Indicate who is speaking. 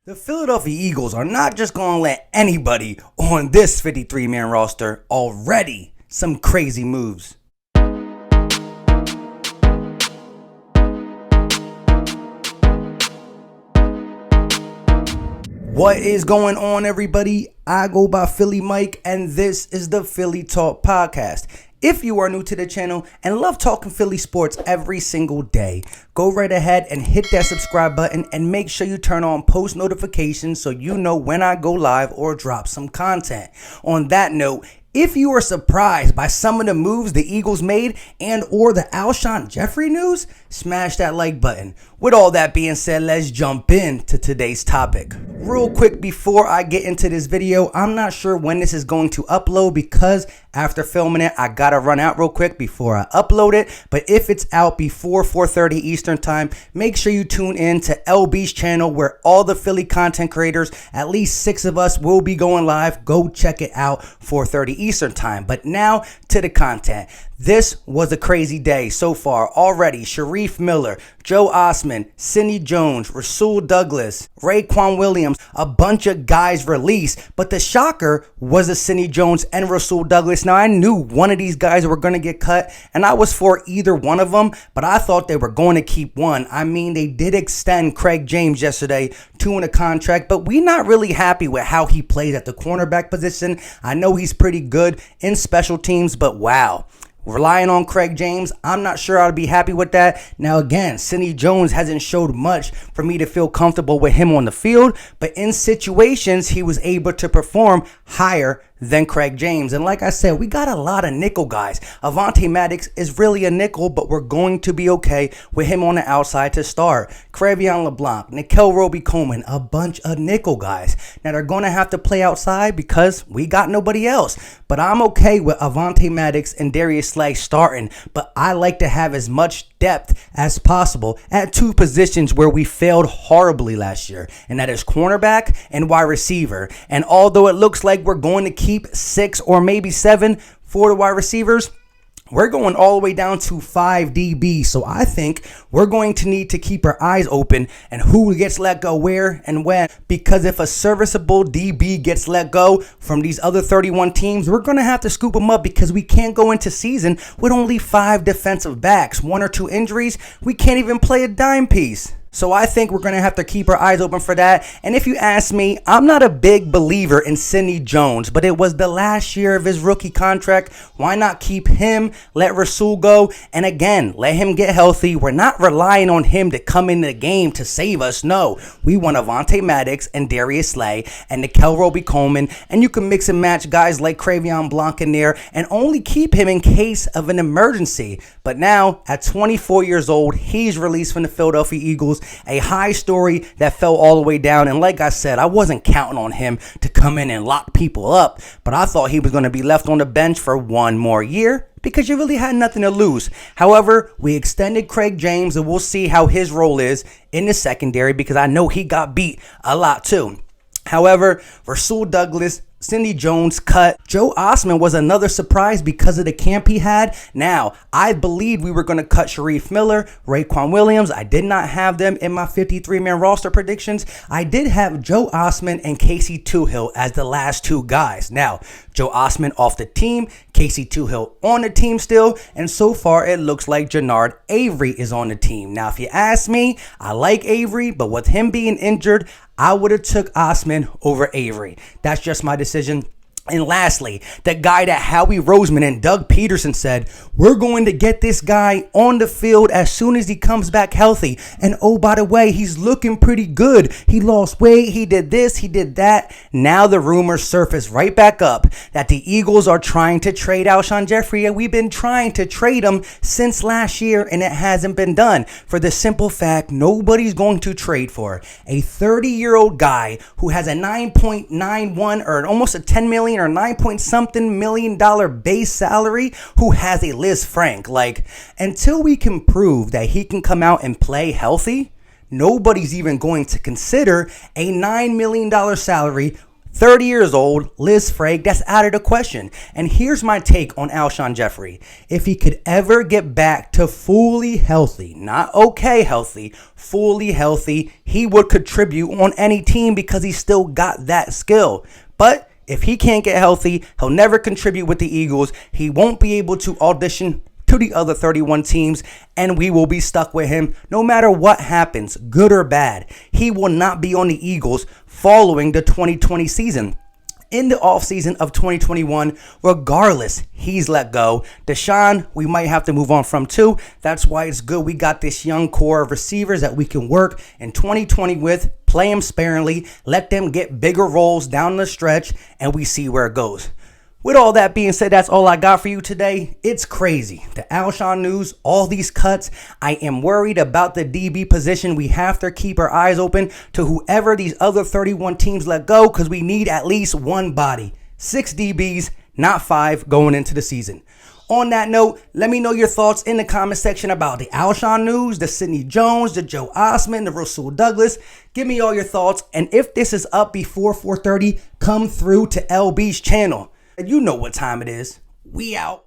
Speaker 1: The Philadelphia Eagles are not just going to let anybody on this 53-man roster. Already some crazy moves. What is going on, everybody? I go by Philly Mike, and this is the Philly Talk Podcast. If you are new to the channel and love talking Philly sports every single day, go right ahead and hit that subscribe button and make sure you turn on post notifications so you know when I go live or drop some content. On that note, if you are surprised by some of the moves the Eagles made and or the Alshon Jeffery news, smash that like button. With all that being said, let's jump into today's topic. Real quick before I get into this video, I'm not sure when this is going to upload because after filming it, I gotta run out real quick before I upload it. But if it's out before 4:30 Eastern time, make sure you tune in to LB's channel where all the Philly content creators, at least 6 of us, will be going live. Go check it out, 4:30 Eastern time. But now to the content. This was a crazy day so far already. Sharif Miller, Joe Osman, Sidney Jones, Rasul Douglas, Raekwon Williams, a bunch of guys released. But the shocker was the Sidney Jones and Rasul Douglas. Now, I knew one of these guys were going to get cut, and I was for either one of them, but I thought they were going to keep one. I mean, they did extend Craig James yesterday to a contract, but we're not really happy with how he plays at the cornerback position. I know he's pretty good in special teams, but wow. Relying on Craig James, I'm not sure I'd be happy with that. Now again, Sidney Jones hasn't showed much for me to feel comfortable with him on the field, but in situations he was able to perform higher than Craig James. And like I said, we got a lot of nickel guys. Avonte Maddox is really a nickel, but we're going to be okay with him on the outside to start. Cre'Von LeBlanc, Nickell Robey-Coleman, a bunch of nickel guys. Now they're going to have to play outside because we got nobody else. But I'm okay with Avonte Maddox and Darius Slay starting, but I like to have as much depth as possible at 2 positions where we failed horribly last year, and that is cornerback and wide receiver. And although it looks like we're going to keep 6 or maybe 7 for the wide receivers, we're going all the way down to 5 DB. So I think we're going to need to keep our eyes open and who gets let go where and when. Because if a serviceable DB gets let go from these other 31 teams, we're going to have to scoop them up because we can't go into season with only 5 defensive backs. 1 or 2 injuries, we can't even play a dime piece. So I think we're going to have to keep our eyes open for that. And if you ask me, I'm not a big believer in Sidney Jones, but it was the last year of his rookie contract. Why not keep him, let Rasul go, and again, let him get healthy. We're not relying on him to come into the game to save us. No, we want Avonte Maddox and Darius Slay and Nickell Robey-Coleman, and you can mix and match guys like Cre'Von LeBlanc in there and only keep him in case of an emergency. But now, at 24 years old, he's released from the Philadelphia Eagles. A high story that fell all the way down. And like I said, I wasn't counting on him to come in and lock people up, but I thought he was going to be left on the bench for 1 more year because you really had nothing to lose. However, we extended Craig James, and we'll see how his role is in the secondary because I know he got beat a lot too. However, Rasul Douglas, Sidney Jones cut. Joe Osman was another surprise because of the camp he had. Now, I believed we were going to cut Sharif Miller, Raekwon Williams. I did not have them in my 53-man roster predictions. I did have Joe Osman and Casey Toohill as the last 2 guys. Now, Joe Osman off the team, Casey Toohill on the team still, and so far it looks like Genard Avery is on the team. Now, if you ask me, I like Avery, but with him being injured, I would have took Osman over Avery. That's just my decision. And lastly, the guy that Howie Roseman and Doug Peterson said, we're going to get this guy on the field as soon as he comes back healthy. And oh, by the way, he's looking pretty good. He lost weight. He did this. He did that. Now the rumors surface right back up that the Eagles are trying to trade Alshon Jeffery. And we've been trying to trade him since last year, and it hasn't been done. For the simple fact, nobody's going to trade for a 30-year-old guy who has a 9.91 or almost a 10 million or 9-point-something million dollar base salary, who has a Liz Frank. Like, until we can prove that he can come out and play healthy, nobody's even going to consider a $9 million salary 30 years old, Liz Frag, that's out of the question. And here's my take on Alshon Jeffery. If he could ever get back to fully healthy, not okay healthy, fully healthy, he would contribute on any team because he still got that skill. But if he can't get healthy, he'll never contribute with the Eagles. He won't be able to audition to the other 31 teams, and we will be stuck with him no matter what happens, good or bad. He will not be on the Eagles following the 2020 season. In the offseason of 2021, regardless, he's let go. Deshaun, we might have to move on from too. That's why it's good we got this young core of receivers that we can work in 2020 with, play them sparingly, let them get bigger roles down the stretch, and we see where it goes. With all that being said, that's all I got for you today. It's crazy. The Alshon news, all these cuts. I am worried about the DB position. We have to keep our eyes open to whoever these other 31 teams let go because we need at least one body. 6 DBs, not 5 going into the season. On that note, let me know your thoughts in the comment section about the Alshon news, the Sidney Jones, the Joe Osman, the Rasul Douglas. Give me all your thoughts. And if this is up before 4:30, come through to LB's channel. You know what time it is. We out.